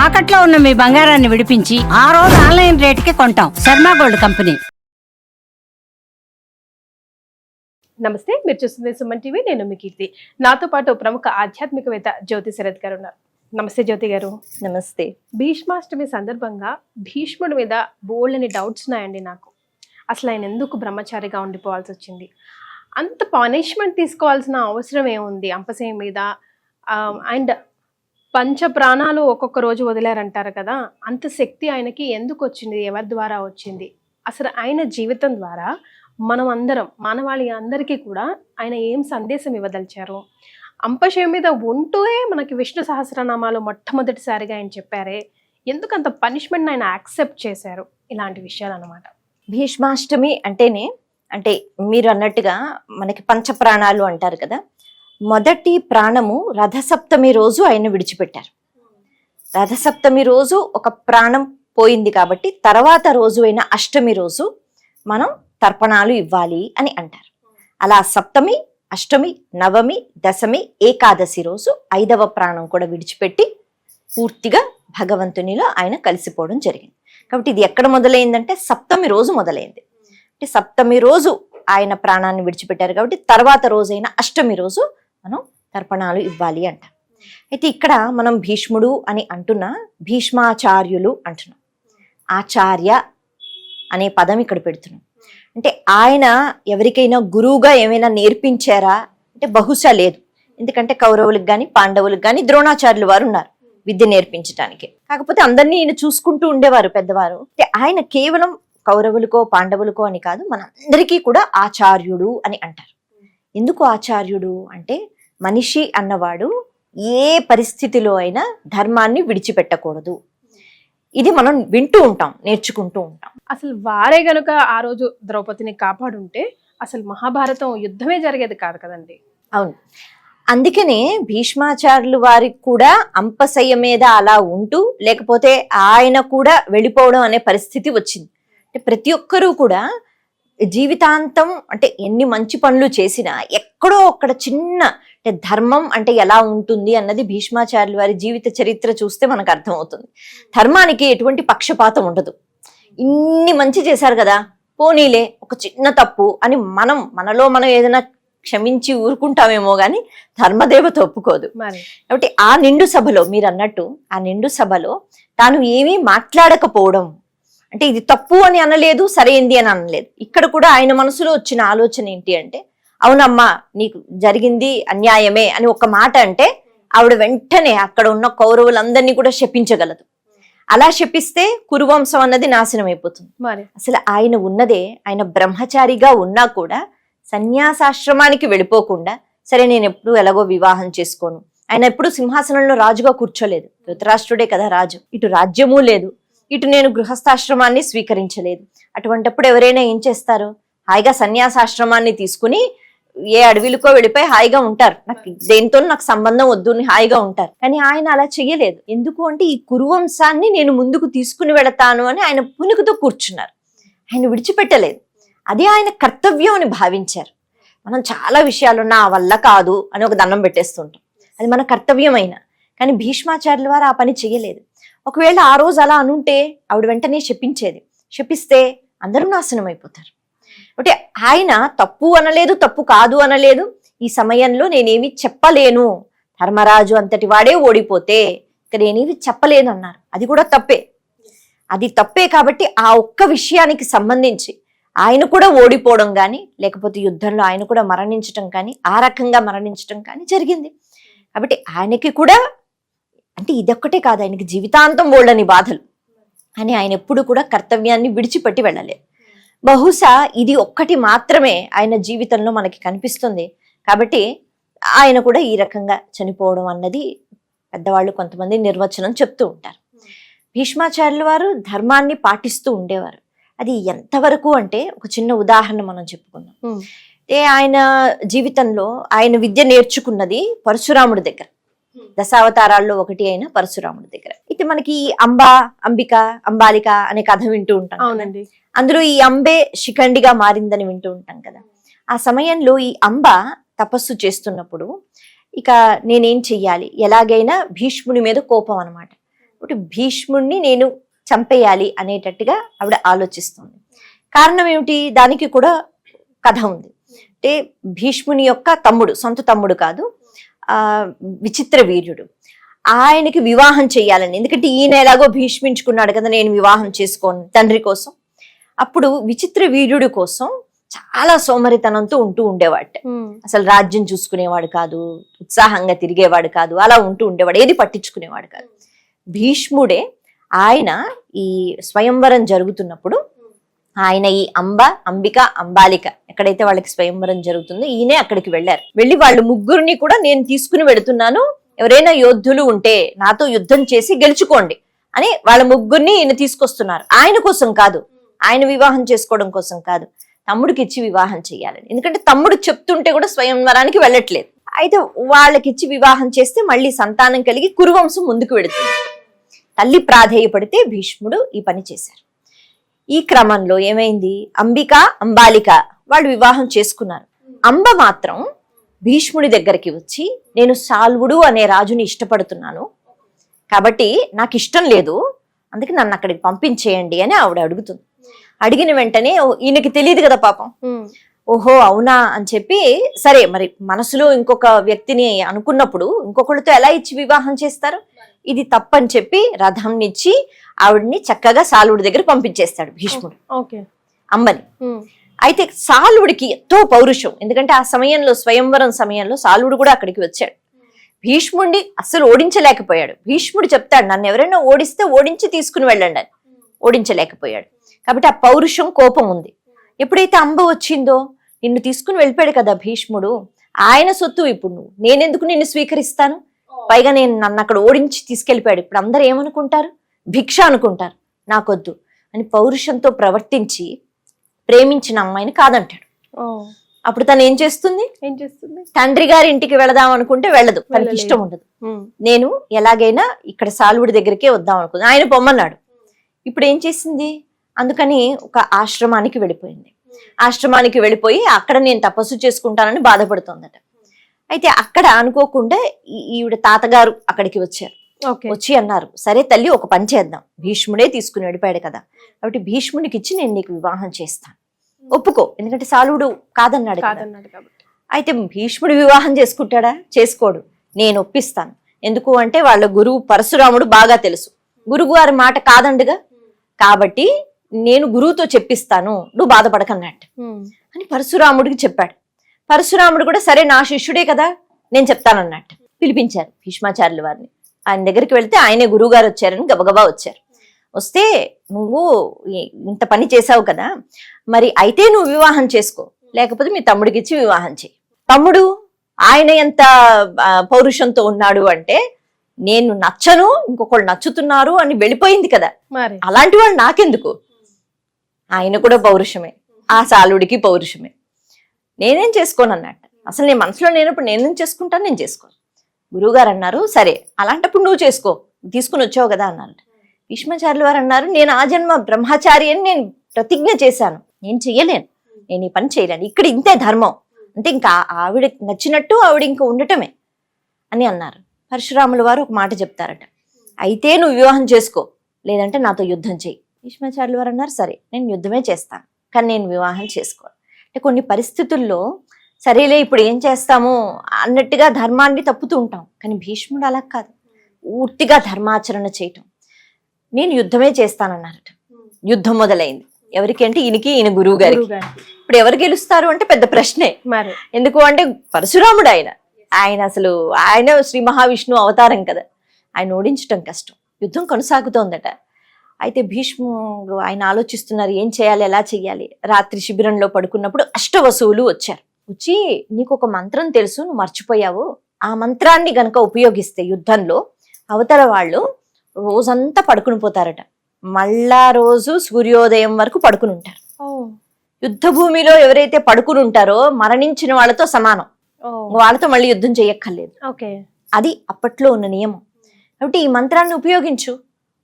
తాకట్లో ఉన్న మీ బంగారాన్ని విడిపించి ఆ రోజు ఆన్లైన్ రేటుకి కొంటాం. Sharma gold company. నమస్తే, మీరు చూస్తుంది సుమన్ టీవీ. నేను మీ కీర్తి. నాతో పాటు ప్రముఖ ఆధ్యాత్మికవేత్త జ్యోతి శరత్ గారు ఉన్నారు. నమస్తే జ్యోతి గారు. నమస్తే. భీష్మాష్టమి సందర్భంగా భీష్ముడి మీద బోల్డని డౌట్స్ ఉన్నాయండి నాకు. అసలు ఆయన ఎందుకు బ్రహ్మచారిగా ఉండిపోవాల్సి వచ్చింది? అంత పనిష్మెంట్ తీసుకోవాల్సిన అవసరం ఏముంది అంపశయ్య మీద? అండ్ పంచ ప్రాణాలు ఒక్కొక్క రోజు వదిలేరంటారు కదా, అంత శక్తి ఆయనకి ఎందుకు వచ్చింది? ఎవరి ద్వారా వచ్చింది? అసలు ఆయన జీవితం ద్వారా మనం అందరం మానవాళి అందరికీ కూడా ఆయన ఏం సందేశం ఇవ్వదలిచారు? అంపశయ్య మీద ఉంటూనే మనకి విష్ణు సహస్రనామాలు మొట్టమొదటిసారిగా ఆయన చెప్పారే, ఎందుకు అంత పనిష్మెంట్ ఆయన యాక్సెప్ట్ చేశారు? ఇలాంటి విషయాలు అన్నమాట. భీష్మాష్టమి అంటేనే అంటే మీరు అన్నట్టుగా మనకి పంచప్రాణాలు అంటారు కదా. మొదటి ప్రాణము రథసప్తమి రోజు ఆయన విడిచిపెట్టారు. రథసప్తమి రోజు ఒక ప్రాణం పోయింది కాబట్టి తర్వాత రోజు అయిన అష్టమి రోజు మనం తర్పణాలు ఇవ్వాలి అని అంటారు. అలా సప్తమి, అష్టమి, నవమి, దశమి, ఏకాదశి రోజు 5వ ప్రాణం కూడా విడిచిపెట్టి పూర్తిగా భగవంతునిలో ఆయన కలిసిపోవడం జరిగింది. కాబట్టి ఇది ఎక్కడ మొదలైందంటే సప్తమి రోజు మొదలైంది. అంటే సప్తమి రోజు ఆయన ప్రాణాన్ని విడిచిపెట్టారు కాబట్టి తర్వాత రోజైన అష్టమి రోజు మనం తర్పణాలు ఇవ్వాలి అంటాం. అయితే ఇక్కడ మనం భీష్ముడు అని అంటున్నా, భీష్మాచార్యులు అంటున్నాం. ఆచార్య అనే పదం ఇక్కడ పెడుతున్నాం. అంటే ఆయన ఎవరికైనా గురువుగా ఏమైనా నేర్పించారా అంటే బహుశా లేదు. ఎందుకంటే కౌరవులకు కానీ పాండవులకు కానీ ద్రోణాచార్యులు వారు ఉన్నారు విద్య నేర్పించడానికి. కాకపోతే అందరినీ ఈయన చూసుకుంటూ ఉండేవారు పెద్దవారు. అంటే ఆయన కేవలం కౌరవులకో పాండవులకో అని కాదు, మనందరికీ కూడా ఆచార్యుడు అని అంటారు. ఎందుకు ఆచార్యుడు అంటే మనిషి అన్నవాడు ఏ పరిస్థితిలో అయినా ధర్మాన్ని విడిచిపెట్టకూడదు. ఇది మనం వింటూ ఉంటాం, నేర్చుకుంటూ ఉంటాం. అసలు వారే గనుక ఆ రోజు ద్రౌపదిని కాపాడుంటే అసలు మహాభారతం యుద్ధమే జరిగేది కాదు కదండి. అవును, అందుకనే భీష్మాచార్యులు వారికి కూడా అంపశయ్య మీద అలా ఉంటూ లేకపోతే ఆయన కూడా వెళ్ళిపోవడం అనే పరిస్థితి వచ్చింది. అంటే ప్రతి ఒక్కరూ కూడా జీవితాంతం అంటే ఎన్ని మంచి పనులు చేసినా ఎక్కడో ఒక్కడ చిన్న అంటే ధర్మం అంటే ఎలా ఉంటుంది అన్నది భీష్మాచార్యుల వారి జీవిత చరిత్ర చూస్తే మనకు అర్థమవుతుంది. ధర్మానికి ఎటువంటి పక్షపాతం ఉండదు. ఇన్ని మంచి చేశారు కదా, పోనీలే ఒక చిన్న తప్పు అని మనలో మనం ఏదైనా క్షమించి ఊరుకుంటామేమో గాని ధర్మదేవత ఒప్పుకోదు. కాబట్టి ఆ నిండు సభలో మీరు అన్నట్టు ఆ నిండు సభలో తాను ఏమీ మాట్లాడకపోవడం అంటే ఇది తప్పు అని అనలేదు, సరైంది అని అనలేదు. ఇక్కడ కూడా ఆయన మనసులో వచ్చిన ఆలోచన ఏంటి అంటే, అవునమ్మా నీకు జరిగింది అన్యాయమే అని ఒక మాట అంటే ఆవిడ వెంటనే అక్కడ ఉన్న కౌరవులందరినీ కూడా శపించగలదు. అలా శపిస్తే కురువంశం అన్నది నాశనం అయిపోతుంది. అసలు ఆయన ఉన్నదే, ఆయన బ్రహ్మచారిగా ఉన్నా కూడా సన్యాసాశ్రమానికి వెళ్ళిపోకుండా, సరే నేను ఎప్పుడు ఎలాగో వివాహం చేసుకోను, ఆయన ఎప్పుడు సింహాసనంలో రాజుగా కూర్చోలేదు. ధృతరాష్ట్రుడే కదా రాజు. ఇటు రాజ్యమూ లేదు, ఇటు నేను గృహస్థాశ్రమాన్ని స్వీకరించలేదు. అటువంటిప్పుడు ఎవరైనా ఏం చేస్తారు? హాయిగా సన్యాసాశ్రమాన్ని తీసుకుని ఏ అడవిలకో వెళ్ళిపోయి హాయిగా ఉంటారు. దేంతో నాకు సంబంధం వద్దు అని హాయిగా ఉంటారు. కానీ ఆయన అలా చెయ్యలేదు. ఎందుకు అంటే ఈ కురువంశాన్ని నేను ముందుకు తీసుకుని వెళతాను అని ఆయన పునుకుతో కూర్చున్నారు. ఆయన విడిచిపెట్టలేదు. అదే ఆయన కర్తవ్యం అని భావించారు. మనం చాలా విషయాలు నా వల్ల కాదు అని ఒక దండం పెట్టేస్తుంటాం, అది మన కర్తవ్యమైనా. కానీ భీష్మాచార్యుల వారు ఆ పని చెయ్యలేదు. ఒకవేళ ఆ రోజు అలా అనుంటే ఆవిడ వెంటనే శపించేది. శపిస్తే అందరూ నాశనం అయిపోతారు. అంటే ఆయన తప్పు అనలేదు, తప్పు కాదు అనలేదు. ఈ సమయంలో నేనేమి చెప్పలేను, ధర్మరాజు అంతటి వాడే ఓడిపోతే ఇక నేనేమి చెప్పలేను అన్నారు. అది కూడా తప్పే. అది తప్పే కాబట్టి ఆ ఒక్క విషయానికి సంబంధించి ఆయన కూడా ఓడిపోవడం కానీ లేకపోతే యుద్ధంలో ఆయన కూడా మరణించటం కానీ ఆ రకంగా మరణించటం కానీ జరిగింది. కాబట్టి ఆయనకి కూడా అంటే ఇదొక్కటే కాదు, ఆయనకి జీవితాంతం బోల్డని బాధలు అని ఆయన ఎప్పుడు కూడా కర్తవ్యాన్ని విడిచిపెట్టి వెళ్ళలేదు. బహుశా ఇది ఒక్కటి మాత్రమే ఆయన జీవితంలో మనకి కనిపిస్తుంది. కాబట్టి ఆయన కూడా ఈ రకంగా చనిపోవడం అన్నది పెద్దవాళ్ళు కొంతమంది నిర్వచనం చెప్తూ ఉంటారు. భీష్మాచార్యుల వారు ధర్మాన్ని పాటిస్తూ ఉండేవారు. అది ఎంతవరకు అంటే ఒక చిన్న ఉదాహరణ మనం చెప్పుకుందాం. ఆయన జీవితంలో ఆయన విద్య నేర్చుకున్నది పరశురాముడి దగ్గర, దశావతారాల్లో ఒకటి అయిన పరశురాముడి దగ్గర. అయితే మనకి అంబాలిక అనే కథ వింటూ ఉంటాం. అవునండి. అందులో ఈ అంబే శిఖండిగా మారిందని వింటూ ఉంటాం కదా. ఆ సమయంలో ఈ అంబ తపస్సు చేస్తున్నప్పుడు ఇక నేనేం చెయ్యాలి, ఎలాగైనా భీష్ముని మీద కోపం అనమాట. ఇప్పుడు భీష్ముడిని నేను చంపేయాలి అనేటట్టుగా ఆవిడ ఆలోచిస్తుంది. కారణం ఏమిటి? దానికి కూడా కథ ఉంది. అంటే భీష్ముని యొక్క తమ్ముడు, సొంత తమ్ముడు కాదు, విచిత్ర వీర్యుడు, ఆయనకి వివాహం చేయాలని. ఎందుకంటే ఈయన ఎలాగో భీష్మించుకున్నాడు కదా, నేను వివాహం చేసుకోను తండ్రి కోసం. అప్పుడు విచిత్ర వీర్యుడి కోసం చాలా సోమరితనంతో ఉంటూ ఉండేవాడు. అసలు రాజ్యం చూసుకునేవాడు కాదు, ఉత్సాహంగా తిరిగేవాడు కాదు, అలా ఉంటూ ఉండేవాడు, ఏది పట్టించుకునేవాడు కాదు. భీష్ముడే ఆయన ఈ స్వయంవరం జరుగుతున్నప్పుడు ఆయన ఈ అంబిక, అంబాలిక ఎక్కడైతే వాళ్ళకి స్వయంవరం జరుగుతుందో ఈయనే అక్కడికి వెళ్ళారు. వెళ్ళి వాళ్ళు ముగ్గురిని కూడా నేను తీసుకుని వెళుతున్నాను, ఎవరైనా యోధులు ఉంటే నాతో యుద్ధం చేసి గెలుచుకోండి అని వాళ్ళ ముగ్గురిని ఈయన తీసుకొస్తున్నారు. ఆయన కోసం కాదు, ఆయన వివాహం చేసుకోవడం కోసం కాదు, తమ్ముడికి ఇచ్చి వివాహం చేయాలని. ఎందుకంటే తమ్ముడు చెప్తుంటే కూడా స్వయంవరానికి వెళ్ళట్లేదు. అయితే వాళ్ళకిచ్చి వివాహం చేస్తే మళ్ళీ సంతానం కలిగి కురువంశం ముందుకు వెళుతుంది. తల్లి ప్రాధేయపడితే భీష్ముడు ఈ పని చేశారు. ఈ క్రమంలో ఏమైంది, అంబిక, అంబాలిక వాళ్ళు వివాహం చేసుకున్నారు. అంబ మాత్రం భీష్ముడి దగ్గరికి వచ్చి నేను సాల్వుడు అనే రాజుని ఇష్టపడుతున్నాను కాబట్టి నాకు ఇష్టం లేదు, అందుకే నన్ను అక్కడికి పంపించేయండి అని ఆవిడ అడుగుతుంది. అడిగిన వెంటనే ఈయనకి తెలియదు కదా పాపం, ఓహో అవునా అని చెప్పి సరే మరి మనసులో ఇంకొక వ్యక్తిని అనుకున్నప్పుడు ఇంకొకళ్ళతో ఎలా ఇచ్చి వివాహం చేస్తారు, ఇది తప్పని చెప్పి రథంనిచ్చి ఆవిడ్ని చక్కగా సాలువుడి దగ్గర పంపించేస్తాడు భీష్ముడు అంబని. అయితే సాలువుడికి ఎంతో పౌరుషం, ఎందుకంటే ఆ సమయంలో స్వయంవరం సమయంలో సాలువుడు కూడా అక్కడికి వచ్చాడు. భీష్ముడిని అస్సలు ఓడించలేకపోయాడు. భీష్ముడు చెప్తాడు నన్ను ఎవరైనా ఓడిస్తే ఓడించి తీసుకుని వెళ్ళండి అని, ఓడించలేకపోయాడు. కాబట్టి ఆ పౌరుషం, కోపం ఉంది. ఎప్పుడైతే అంబ వచ్చిందో నిన్ను తీసుకుని వెళ్ళిపోయాడు కదా భీష్ముడు, ఆయన సొత్తు ఇప్పుడు నువ్వు, నేనెందుకు నిన్ను స్వీకరిస్తాను, పైగా నేను నన్ను అక్కడ ఓడించి తీసుకెళ్ళిపోయాడు, ఇప్పుడు అందరు ఏమనుకుంటారు, భిక్ష అనుకుంటారు, నాకొద్దు అని పౌరుషంతో ప్రవర్తించి ప్రేమించిన అమ్మాయిని కాదంటాడు. అప్పుడు తను ఏం చేస్తుంది, తండ్రి గారి ఇంటికి వెళదాం అనుకుంటే వెళ్ళదు, తనకి ఇష్టం ఉండదు. నేను ఎలాగైనా ఇక్కడ సాలువుడి దగ్గరికే వద్దాం అనుకుంది, ఆయన పొమ్మన్నాడు. ఇప్పుడు ఏం చేసింది, అందుకని ఒక ఆశ్రమానికి వెళ్ళిపోయింది. ఆశ్రమానికి వెళ్ళిపోయి అక్కడ నేను తపస్సు చేసుకుంటానని బాధపడుతోందట. అయితే అక్కడ అనుకోకుండా ఈవిడ తాతగారు అక్కడికి వచ్చారు. వచ్చి అన్నారు సరే తల్లి ఒక పని చేద్దాం, భీష్ముడే తీసుకుని వెళ్ళిపోయాడు కదా, కాబట్టి భీష్మునికి ఇచ్చి నేను నీకు వివాహం చేస్తాను, ఒప్పుకో, ఎందుకంటే సాలువుడు కాదన్నాడు. అయితే భీష్ముడు వివాహం చేసుకుంటాడా, చేసుకోడు, నేను ఒప్పిస్తాను. ఎందుకు అంటే వాళ్ళ గురువు పరశురాముడు బాగా తెలుసు, గురువు గారి మాట కాదండుగా, కాబట్టి నేను గురువుతో చెప్పిస్తాను, నువ్వు బాధపడకన్నట్టు అని పరశురాముడికి చెప్పాడు. పరశురాముడు కూడా సరే నా శిష్యుడే కదా నేను చెప్తానన్నట్టు పిలిపించారు భీష్మాచార్యుల వారిని. ఆయన దగ్గరికి వెళ్తే ఆయనే గురువు గారు వచ్చారని గబగబా వచ్చారు. వస్తే నువ్వు ఇంత పని చేసావు కదా, మరి అయితే నువ్వు వివాహం చేసుకో, లేకపోతే మీ తమ్ముడికి ఇచ్చి వివాహం చేయి. తమ్ముడు ఆయన ఎంత పౌరుషంతో ఉన్నాడు అంటే నేను నచ్చను, ఇంకొకళ్ళు నచ్చుతున్నారు అని వెళ్ళిపోయింది కదా, అలాంటి వాళ్ళు నాకెందుకు, ఆయన కూడా పౌరుషమే, ఆ సాలుడికి పౌరుషమే, నేనేం చేసుకోను అన్నట్టు. అసలు నేను మనసులో లేనప్పుడు నేనేం చేసుకుంటాను, నేను చేసుకోను. గురువుగారు అన్నారు సరే అలాంటప్పుడు నువ్వు చేసుకో, తీసుకుని వచ్చావు కదా అన్నారు. భీష్మాచార్యుల వారు అన్నారు నేను ఆ జన్మ బ్రహ్మచారి అని నేను ప్రతిజ్ఞ చేశాను, నేను చెయ్యలేను, నేను ఈ పని చేయలేను, ఇక్కడ ఇంతే ధర్మం, అంటే ఇంకా ఆవిడ నచ్చినట్టు ఆవిడ ఇంకా ఉండటమే అని అన్నారు. పరశురాముల వారు ఒక మాట చెప్తారట, అయితే నువ్వు వివాహం చేసుకో, లేదంటే నాతో యుద్ధం చేయి. భీష్మాచార్యుల వారు అన్నారు సరే నేను యుద్ధమే చేస్తాను, కానీ నేను వివాహం చేసుకోను. అంటే కొన్ని పరిస్థితుల్లో సరేలే ఇప్పుడు ఏం చేస్తాము అన్నట్టుగా ధర్మాన్ని తప్పుతూ ఉంటాం, కానీ భీష్ముడు అలా కాదు, పూర్తిగా ధర్మాచరణ చేయటం. నేను యుద్ధమే చేస్తానన్నారట. యుద్ధం మొదలైంది. ఎవరికి అంటే ఈయన గురువు గారికి. ఇప్పుడు ఎవరు గెలుస్తారు అంటే పెద్ద ప్రశ్నే. ఎందుకు అంటే పరశురాముడు ఆయన అసలు ఆయన శ్రీ మహావిష్ణువు అవతారం కదా, ఆయన ఓడించటం కష్టం. యుద్ధం కొనసాగుతోందట. అయితే భీష్ముడు ఆయన ఆలోచిస్తున్నారు ఏం చేయాలి, ఎలా చెయ్యాలి. రాత్రి శిబిరంలో పడుకున్నప్పుడు అష్టవసువులు వచ్చారు. వచ్చి నీకు ఒక మంత్రం తెలుసు, నువ్వు మర్చిపోయావు, ఆ మంత్రాన్ని గనక ఉపయోగిస్తే యుద్ధంలో అవతల వాళ్ళు రోజంతా పడుకుని పోతారట, మళ్ళా రోజు సూర్యోదయం వరకు పడుకుని ఉంటారు. యుద్ధ భూమిలో ఎవరైతే పడుకుని ఉంటారో మరణించిన వాళ్ళతో సమానం, వాళ్ళతో మళ్ళీ యుద్ధం చేయక్కర్లేదు. అది అప్పట్లో ఉన్న నియమం. కాబట్టి ఈ మంత్రాన్ని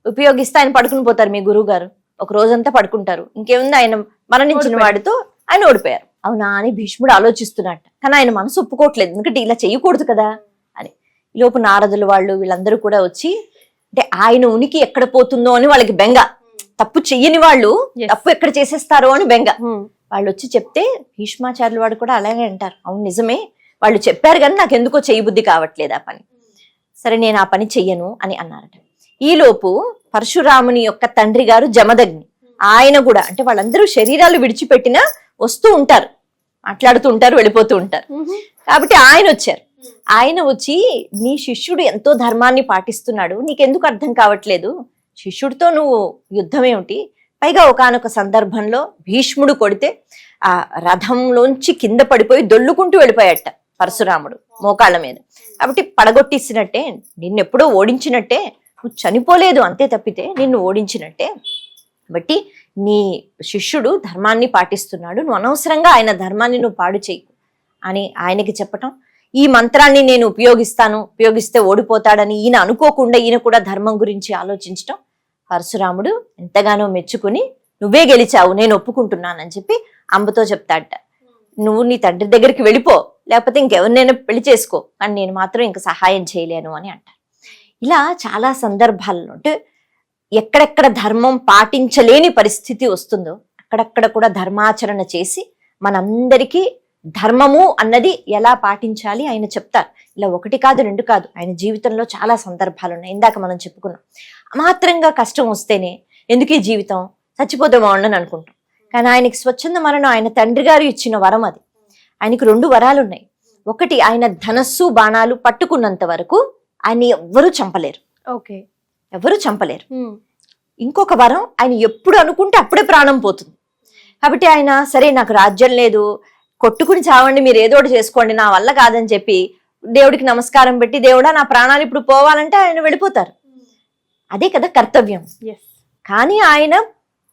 ఉపయోగిస్తే ఆయన పడుకుని పోతారు. మీ గురువు గారు ఒక రోజంతా పడుకుంటారు, ఇంకేముంది ఆయన మరణించిన వాడితో ఆయన ఓడిపోయారు. అవునా అని భీష్ముడు ఆలోచిస్తున్నట్ట, కానీ ఆయన మనసు ఒప్పుకోవట్లేదు, ఎందుకంటే ఇలా చేయకూడదు కదా అని. ఈ లోపు నారదులు వాళ్ళు వీళ్ళందరూ కూడా వచ్చి అంటే ఆయన ఉనికి ఎక్కడ పోతుందో అని వాళ్ళకి బెంగ. తప్పు చెయ్యని వాళ్ళు Yes. తప్పు ఎక్కడ చేసేస్తారో అని బెంగ. ఉమ్. వాళ్ళు వచ్చి చెప్తే భీష్మాచార్యులు వాడు కూడా అలాగే అంటారు, అవును నిజమే, వాళ్ళు చెప్పారు కానీ నాకు ఎందుకో చేయబుద్ధి కావట్లేదు ఆ పని, సరే నేను ఆ పని చెయ్యను అని అన్నారట. ఈలోపు పరశురాముని యొక్క తండ్రి గారు జమదగ్ని, ఆయన కూడా అంటే వాళ్ళందరూ శరీరాలు విడిచిపెట్టినా వస్తూ ఉంటారు, మాట్లాడుతూ ఉంటారు, వెళ్ళిపోతూ ఉంటారు. కాబట్టి ఆయన వచ్చారు. ఆయన వచ్చి నీ శిష్యుడు ఎంతో ధర్మాన్ని పాటిస్తున్నాడు, నీకెందుకు అర్థం కావట్లేదు, శిష్యుడితో నువ్వు యుద్ధం ఏమిటి, పైగా ఒకానొక సందర్భంలో భీష్ముడు కొడితే ఆ రథంలోంచి కింద పడిపోయి దొల్లుకుంటూ వెళ్ళిపోయాట పరశురాముడు మోకాళ్ళ మీద. కాబట్టి పడగొట్టేసినట్టే, నిన్నెప్పుడో ఓడించినట్టే, నువ్వు చనిపోలేదు అంతే తప్పితే నిన్ను ఓడించినట్టే. కాబట్టి నీ శిష్యుడు ధర్మాన్ని పాటిస్తున్నాడు, నువ్వు అనవసరంగా ఆయన ధర్మాన్ని నువ్వు పాడు చేయకు అని ఆయనకి చెప్పటం. ఈ మంత్రాన్ని నేను ఉపయోగిస్తే ఓడిపోతాడని ఈయన అనుకోకుండా ఈయన కూడా ధర్మం గురించి ఆలోచించటం. పరశురాముడు ఎంతగానో మెచ్చుకుని నువ్వే గెలిచావు, నేను ఒప్పుకుంటున్నానని చెప్పి అంబతో చెప్తాడట, నువ్వు నీ తండ్రి దగ్గరికి వెళ్ళిపో, లేకపోతే ఇంకెవరినైనా పెళ్లి చేసుకో, కానీ నేను మాత్రం ఇంక సహాయం చేయలేను అని అంటారు. ఇలా చాలా సందర్భాల్లో అంటే ఎక్కడెక్కడ ధర్మం పాటించలేని పరిస్థితి వస్తుందో అక్కడక్కడ కూడా ధర్మాచరణ చేసి మనందరికీ ధర్మము అన్నది ఎలా పాటించాలి ఆయన చెప్తారు. ఇలా ఒకటి కాదు రెండు కాదు, ఆయన జీవితంలో చాలా సందర్భాలు ఉన్నాయి. ఇందాక మనం చెప్పుకున్నాం, అమాత్రంగా కష్టం వస్తేనే ఎందుకు ఈ జీవితం, చచ్చిపోతే బాగుండని అనుకుంటాం. కానీ ఆయనకి స్వచ్ఛంద మరణం ఆయన తండ్రి గారు ఇచ్చిన వరం అది. ఆయనకి 2 వరాలు ఉన్నాయి. ఒకటి, ఆయన ధనస్సు బాణాలు పట్టుకున్నంత వరకు ఆయన ఎవ్వరూ చంపలేరు, ఓకే, ఎవరు చంపలేరు. ఇంకొక వరం, ఆయన ఎప్పుడు అనుకుంటే అప్పుడే ప్రాణం పోతుంది. కాబట్టి ఆయన సరే నాకు రాజ్యం లేదు, కొట్టుకుని చావండి, మీరు ఏదో ఒకటి చేసుకోండి, నా వల్ల కాదని చెప్పి దేవుడికి నమస్కారం పెట్టి, దేవుడా నా ప్రాణాలు ఇప్పుడు పోవాలంటే ఆయన వెళ్ళిపోతారు. అదే కదా కర్తవ్యం. కానీ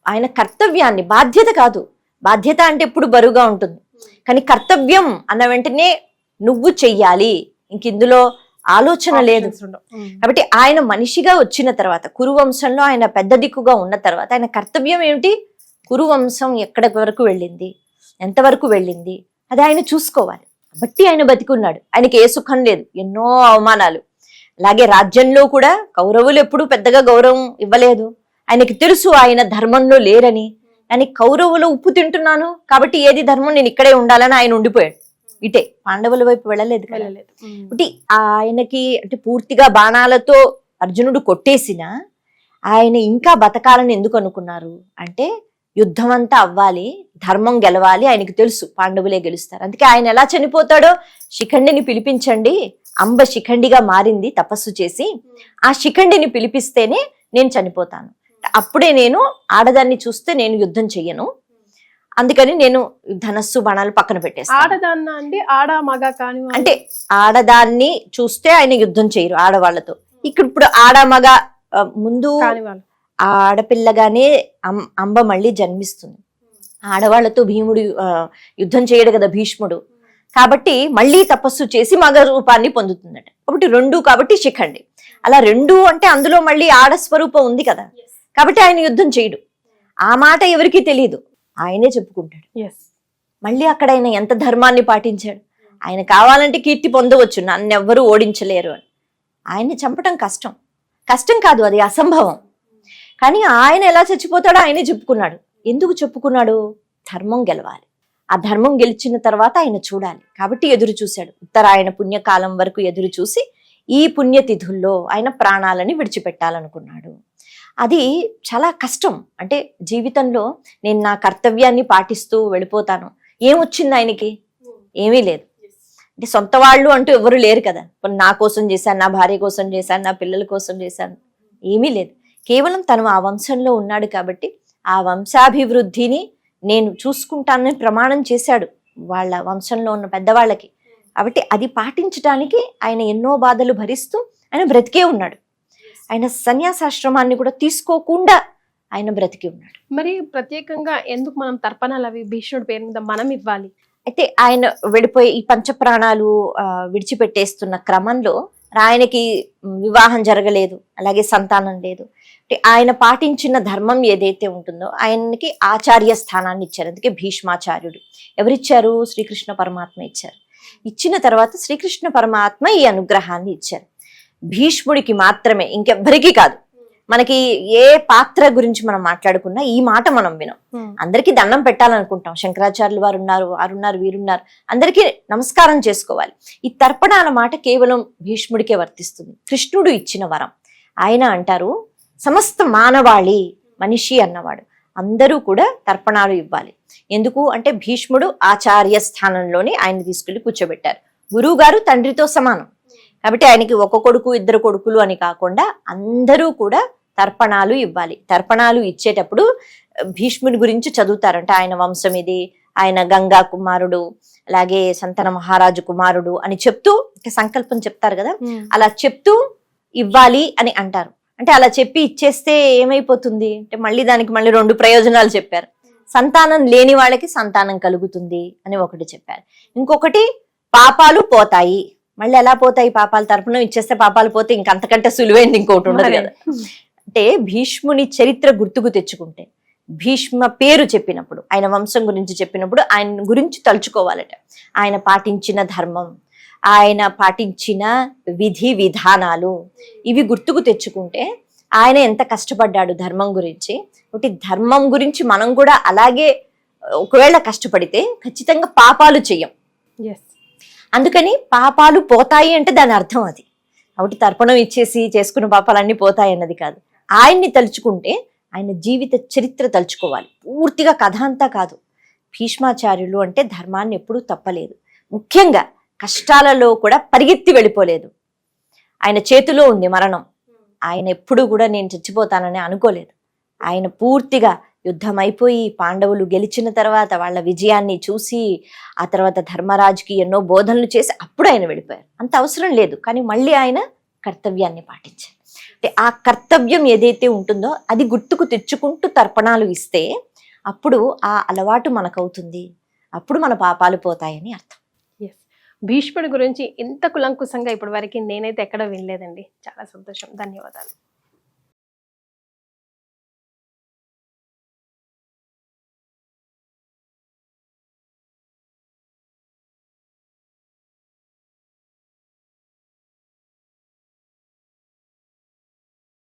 ఆయన కర్తవ్యాన్ని, బాధ్యత కాదు, బాధ్యత అంటే ఎప్పుడు బరువుగా ఉంటుంది, కానీ కర్తవ్యం అన్న వెంటనే నువ్వు చెయ్యాలి, ఇంక ఇందులో ఆలోచన లేదు. కాబట్టి ఆయన మనిషిగా వచ్చిన తర్వాత, కురువంశంలో ఆయన పెద్ద దిక్కుగా ఉన్న తర్వాత ఆయన కర్తవ్యం ఏమిటి, కురువంశం ఎక్కడి వరకు వెళ్ళింది, ఎంతవరకు వెళ్ళింది, అది ఆయన చూసుకోవాలి. బట్టి ఆయన బతికున్నాడు, ఆయనకి ఏ సుఖం లేదు, ఎన్నో అవమానాలు. అలాగే రాజ్యంలో కూడా కౌరవులు ఎప్పుడు పెద్దగా గౌరవం ఇవ్వలేదు. ఆయనకి తెలుసు ఆయన ధర్మంలో లేరని, కానీ కౌరవులు ఉప్పు తింటున్నాను కాబట్టి ఏది ధర్మం, నేను ఇక్కడే ఉండాలని ఆయన ఉండిపోయాడు. ఇటే పాండవుల వైపు వెళ్ళలేదు. కాబట్టి ఆయనకి అంటే పూర్తిగా బాణాలతో అర్జునుడు కొట్టేసినా ఆయన ఇంకా బతకాలని ఎందుకు అనుకున్నారు అంటే, యుద్ధం అంతా అవ్వాలి, ధర్మం గెలవాలి, ఆయనకి తెలుసు పాండవులే గెలుస్తారు. అందుకే ఆయన ఎలా చనిపోతాడో, శిఖండిని పిలిపించండి, అంబ శిఖండిగా మారింది తపస్సు చేసి, ఆ శిఖండిని పిలిపిస్తేనే నేను చనిపోతాను, అప్పుడే నేను ఆడదాన్ని చూస్తే నేను యుద్ధం చెయ్యను, అందుకని నేను ధనస్సు బాణాలు పక్కన పెట్టేస్తాను. ఆడదాన్న అంటే ఆడ మగ కాని అంటే ఆడదాన్ని చూస్తే ఆయన యుద్ధం చేయరు ఆడవాళ్లతో. ఇప్పుడు ఆడ మగ ముందు ఆడపిల్లగానే అంబ మళ్ళీ జన్మిస్తుంది, ఆడవాళ్లతో భీముడు యుద్ధం చేయడు కదా భీష్ముడు, కాబట్టి మళ్ళీ తపస్సు చేసి మగ రూపాన్ని పొందుతుందట. కాబట్టి 2 కాబట్టి శిఖండి, అలా 2 అంటే అందులో మళ్ళీ ఆడ స్వరూపం ఉంది కదా, కాబట్టి ఆయన యుద్ధం చేయడు. ఆ మాట ఎవరికీ తెలియదు, ఆయనే చెప్పుకుంటాడు. మళ్ళీ అక్కడ ఆయన ఎంత ధర్మాన్ని పాటించాడు. ఆయన కావాలంటే కీర్తి పొందవచ్చు, నన్నెవ్వరూ ఓడించలేరు అని. ఆయన్ని చంపటం కష్టం కాదు, అది అసంభవం. కానీ ఆయన ఎలా చచ్చిపోతాడో ఆయనే చెప్పుకున్నాడు. ఎందుకు చెప్పుకున్నాడు, ధర్మం గెలవాలి, ఆ ధర్మం గెలిచిన తర్వాత ఆయన చూడాలి. కాబట్టి ఎదురు చూశాడు, ఉత్తరాయణ పుణ్యకాలం వరకు ఎదురు చూసి ఈ పుణ్యతిథుల్లో ఆయన ప్రాణాలని విడిచిపెట్టాలనుకున్నాడు. అది చాలా కష్టం. అంటే జీవితంలో నేను నా కర్తవ్యాన్ని పాటిస్తూ వెళ్ళిపోతాను, ఏమొచ్చింది ఆయనకి, ఏమీ లేదు. అంటే సొంత వాళ్ళు అంటూ ఎవరు లేరు కదా, నా కోసం చేశాను, నా భార్య కోసం చేశాను, నా పిల్లల కోసం చేశాను, ఏమీ లేదు. కేవలం తను ఆ వంశంలో ఉన్నాడు కాబట్టి ఆ వంశాభివృద్ధిని నేను చూసుకుంటానని ప్రమాణం చేశాడు వాళ్ళ వంశంలో ఉన్న పెద్దవాళ్ళకి. కాబట్టి అది పాటించడానికి ఆయన ఎన్నో బాధలు భరిస్తూ ఆయన బ్రతికే ఉన్నాడు. ఆయన సన్యాసాశ్రమాన్ని కూడా తీసుకోకుండా ఆయన బ్రతికి ఉన్నాడు. మరి ప్రత్యేకంగా ఎందుకు మనం తర్పణాలు అవి భీష్ముడి పేరు మీద మనం ఇవ్వాలి? అయితే ఆయన వెళ్ళిపోయి ఈ పంచప్రాణాలు విడిచిపెట్టేస్తున్న క్రమంలో ఆయనకి వివాహం జరగలేదు, అలాగే సంతానం లేదు. ఆయన పాటించిన ధర్మం ఏదైతే ఉంటుందో ఆయనకి ఆచార్య స్థానాన్ని ఇచ్చారు. అందుకే భీష్మాచార్యుడు. ఎవరిచ్చారు? శ్రీకృష్ణ పరమాత్మ ఇచ్చారు. ఇచ్చిన తర్వాత శ్రీకృష్ణ పరమాత్మ ఈ అనుగ్రహాన్ని ఇచ్చారు. భీష్ముడికి మాత్రమే, ఇంకెవ్వరికీ కాదు. మనకి ఏ పాత్ర గురించి మనం మాట్లాడుకున్నా ఈ మాట మనం వినం. అందరికీ దండం పెట్టాలనుకుంటాం. శంకరాచార్యులు వారు ఉన్నారు, వారున్నారు, వీరున్నారు, అందరికీ నమస్కారం చేసుకోవాలి. ఈ తర్పణాల మాట కేవలం భీష్ముడికే వర్తిస్తుంది. కృష్ణుడు ఇచ్చిన వరం. ఆయన అంటారు, సమస్త మానవాళి, మనిషి అన్నవాడు అందరూ కూడా తర్పణాలు ఇవ్వాలి. ఎందుకు అంటే భీష్ముడు ఆచార్య స్థానంలోనే ఆయన తీసుకెళ్లి కూర్చోబెట్టారు. గురువు గారు తండ్రితో సమానం కాబట్టి ఆయనకి ఒక కొడుకు, ఇద్దరు కొడుకులు అని కాకుండా అందరూ కూడా తర్పణాలు ఇవ్వాలి. తర్పణాలు ఇచ్చేటప్పుడు భీష్ముడి గురించి చదువుతారంట. ఆయన వంశం ఇది, ఆయన గంగా కుమారుడు, అలాగే సంతన మహారాజు కుమారుడు అని చెప్తూ సంకల్పం చెప్తారు కదా, అలా చెప్తూ ఇవ్వాలి అని అంటారు. అంటే అలా చెప్పి ఇచ్చేస్తే ఏమైపోతుంది అంటే మళ్ళీ దానికి మళ్ళీ 2 ప్రయోజనాలు చెప్పారు. సంతానం లేని వాళ్ళకి సంతానం కలుగుతుంది అని ఒకటి చెప్పారు. ఇంకొకటి పాపాలు పోతాయి. మళ్ళీ ఎలా పోతాయి పాపాలు? తర్పణం ఇచ్చేస్తే పాపాలు పోతే ఇంకంతకంటే సులువైంది ఇంకోటి ఉండదు కదా. అంటే భీష్ముని చరిత్ర గుర్తుకు తెచ్చుకుంటే, భీష్మ పేరు చెప్పినప్పుడు, ఆయన వంశం గురించి చెప్పినప్పుడు ఆయన గురించి తలుచుకోవాలట. ఆయన పాటించిన ధర్మం, ఆయన పాటించిన విధి విధానాలు, ఇవి గుర్తుకు తెచ్చుకుంటే ఆయన ఎంత కష్టపడ్డాడు ధర్మం గురించి. ఒకటి ధర్మం గురించి మనం కూడా అలాగే ఒకవేళ కష్టపడితే ఖచ్చితంగా పాపాలు చెయ్యం. అందుకని పాపాలు పోతాయి అంటే దాని అర్థం అది. కాబట్టి తర్పణం ఇచ్చేసి చేసుకున్న పాపాలన్నీ పోతాయి అన్నది కాదు. ఆయన్ని తలుచుకుంటే ఆయన జీవిత చరిత్ర తలుచుకోవాలి, పూర్తిగా కథ అంతా కాదు. భీష్మాచార్యులు అంటే ధర్మాన్ని ఎప్పుడూ తప్పలేదు. ముఖ్యంగా కష్టాలలో కూడా పరిగెత్తి వెళ్ళిపోలేదు. ఆయన చేతిలో ఉంది మరణం. ఆయన ఎప్పుడు కూడా నేను చచ్చిపోతానని అనుకోలేదు. ఆయన పూర్తిగా యుద్ధం అయిపోయి పాండవులు గెలిచిన తర్వాత వాళ్ళ విజయాన్ని చూసి ఆ తర్వాత ధర్మరాజుకి ఎన్నో బోధనలు చేసి అప్పుడు ఆయన వెళ్ళిపోయారు. అంత అవసరం లేదు, కానీ మళ్ళీ ఆయన కర్తవ్యాన్ని పాటించారు. అంటే ఆ కర్తవ్యం ఏదైతే ఉంటుందో అది గుర్తుకు తెచ్చుకుంటూ తర్పణాలు ఇస్తే అప్పుడు ఆ అలవాటు మనకవుతుంది. అప్పుడు మన పాపాలు పోతాయని అర్థం. భీష్ముడి గురించి ఇంత కులంకుశంగా ఇప్పటి వరకు నేనైతే ఎక్కడ వినలేదండి. చాలా సంతోషం. ధన్యవాదాలు.